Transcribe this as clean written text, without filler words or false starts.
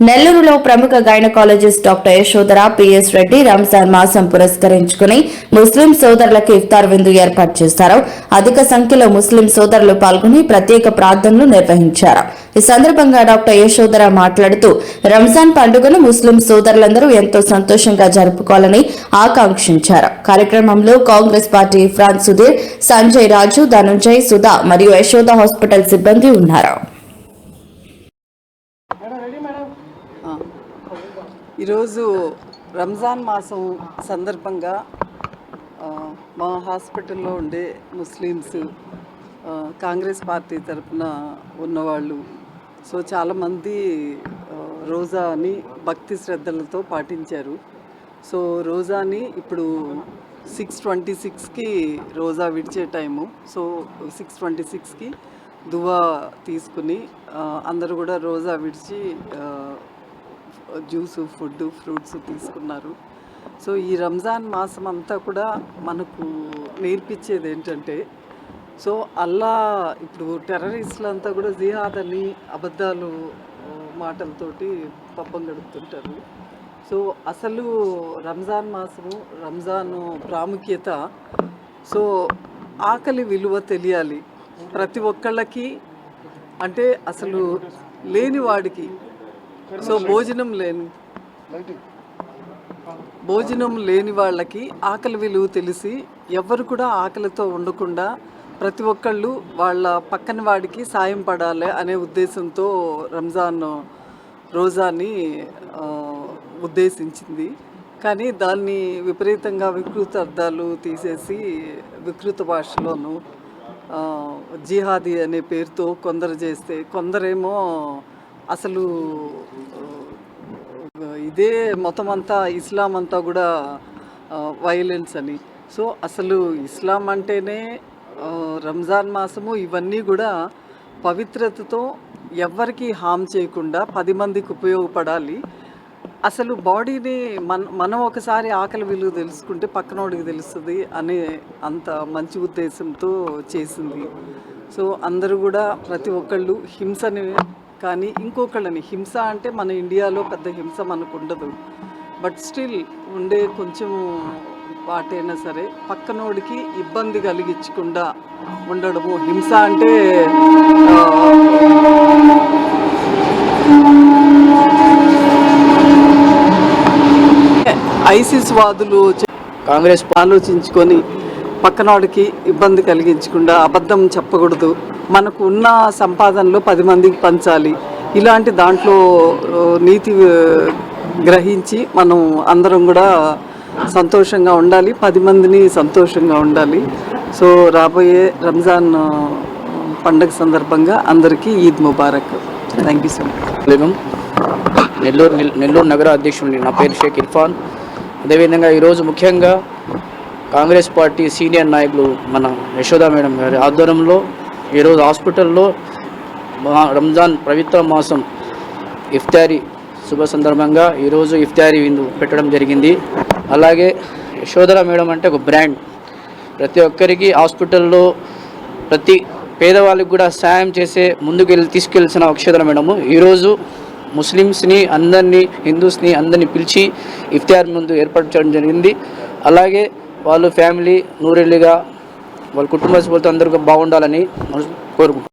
నెల్లూరులో ప్రముఖ gynaecologist doctor Yashodhara PS Reddy Ramzan మాసం పురస్కరించుకుని ముస్లిం సోదరులకు ఇఫ్తార్ విందు ఏర్పాటు చేశారు. అధిక సంఖ్యలో ముస్లిం సోదరులు పాల్గొని ప్రత్యేక ప్రార్థనలు నిర్వహించారు. ఈ సందర్భంగా డాక్టర్ యశోధర మాట్లాడుతూ రంజాన్ పండుగను ముస్లిం సోదరులందరూ ఎంతో సంతోషంగా జరుపుకోవాలని ఆకాంక్షించారు. కార్యక్రమంలో కాంగ్రెస్ పార్టీ ఇఫ్రాన్ సుధీర్, సంజయ్ రాజు, ధనుంజయ్, సుధా మరియు యశోద హాస్పిటల్ సిబ్బంది ఉన్నారు. ఈరోజు రంజాన్ మాసం సందర్భంగా మా హాస్పిటల్లో ఉండే ముస్లిమ్స్, కాంగ్రెస్ పార్టీ తరఫున ఉన్నవాళ్ళు చాలామంది రోజాని భక్తి శ్రద్ధలతో పాటించారు. రోజాని ఇప్పుడు 6:26కి రోజా విడిచే టైము. 6:26కి దువా తీసుకుని అందరూ కూడా రోజా విడిచి జ్యూసు, ఫుడ్, ఫ్రూట్స్ తీసుకున్నారు. ఈ రంజాన్ మాసం అంతా కూడా మనకు నేర్పించేది ఏంటంటే అల్లా ఇప్పుడు టెర్రరిస్టులంతా కూడా జిహాద్ అని అబద్ధాలు మాటలతోటి పబ్బం గడుపుతుంటారు. అసలు రంజాన్ మాసము, రంజాను ప్రాముఖ్యత, ఆకలి విలువ తెలియాలి ప్రతి ఒక్కళ్ళకి. అంటే అసలు లేని వాడికి భోజనం లేని వాళ్ళకి ఆకలి విలువ తెలిసి ఎవరు కూడా ఆకలితో ఉండకుండా ప్రతి ఒక్కళ్ళు వాళ్ళ పక్కన వాడికి సాయం పడాలి అనే ఉద్దేశంతో రంజాన్ రోజాని ఉద్దేశించింది. కానీ దాన్ని విపరీతంగా వికృత అర్థాలు తీసేసి వికృత భాషలోను జిహాదీ అనే పేరుతో కొందరు చేస్తే, కొందరేమో అసలు ఇదే మొత్తం అంతా ఇస్లాం అంతా కూడా వైలెన్స్ అని. అసలు ఇస్లాం అంటేనే రంజాన్ మాసము ఇవన్నీ కూడా పవిత్రతతో ఎవరికి హామ్ చేయకుండా 10 మందికి ఉపయోగపడాలి. అసలు బాడీని మనం ఒకసారి ఆకలి విలువ తెలుసుకుంటే పక్కనోడికి తెలుస్తుంది అనే అంత మంచి ఉద్దేశంతో చేసింది. అందరూ కూడా ప్రతి ఒక్కళ్ళు హింసని కానీ ఇంకొకళ్ళని, హింస అంటే మన ఇండియాలో పెద్ద హింస మనకు ఉండదు, బట్ స్టిల్ ఉండే కొంచెం వాటైనా సరే పక్కనోడికి ఇబ్బంది కలిగించకుండా ఉండడము. హింస అంటే ఐసిస్ వాదులు కాంగ్రెస్ ఆలోచించుకొని పక్కనోడికి ఇబ్బంది కలిగించకుండా అబద్ధం చెప్పకూడదు, మనకు ఉన్న సంపాదనలో 10 మందికి పంచాలి, ఇలాంటి దాంట్లో నీతి గ్రహించి మనం అందరం కూడా సంతోషంగా ఉండాలి, 10 మందిని సంతోషంగా ఉండాలి. రాబోయే రంజాన్ పండుగ సందర్భంగా అందరికీ Eid Mubarak. Thank you so much. Nellore నగర అధ్యక్షుడిని, నా పేరు షేక్ ఇర్ఫాన్. అదేవిధంగా ఈరోజు ముఖ్యంగా కాంగ్రెస్ పార్టీ సీనియర్ నాయకులు మన యశోద మేడం గారి ఆధ్వర్యంలో ఈరోజు హాస్పిటల్లో రంజాన్ పవిత్ర మాసం ఇఫ్తారీ శుభ సందర్భంగా ఈరోజు ఇఫ్తారీ విందు పెట్టడం జరిగింది. అలాగే యశోధర మేడం అంటే ఒక బ్రాండ్, ప్రతి ఒక్కరికి హాస్పిటల్లో ప్రతి పేదవాళ్ళకి కూడా సాయం చేసే ముందుకు తీసుకెళ్లిన యశోధర మేడము ఈరోజు ముస్లిమ్స్ని అందరినీ, హిందూస్ని అందరినీ పిలిచి ఇఫ్తార్ ముందు ఏర్పాటు చేయడం జరిగింది. అలాగే వాళ్ళు ఫ్యామిలీ నూరెళ్ళిగా వాళ్ళ కుటుంబ సభ్యులతో అందరికీ బాగుండాలని కోరుకుంటున్నాను.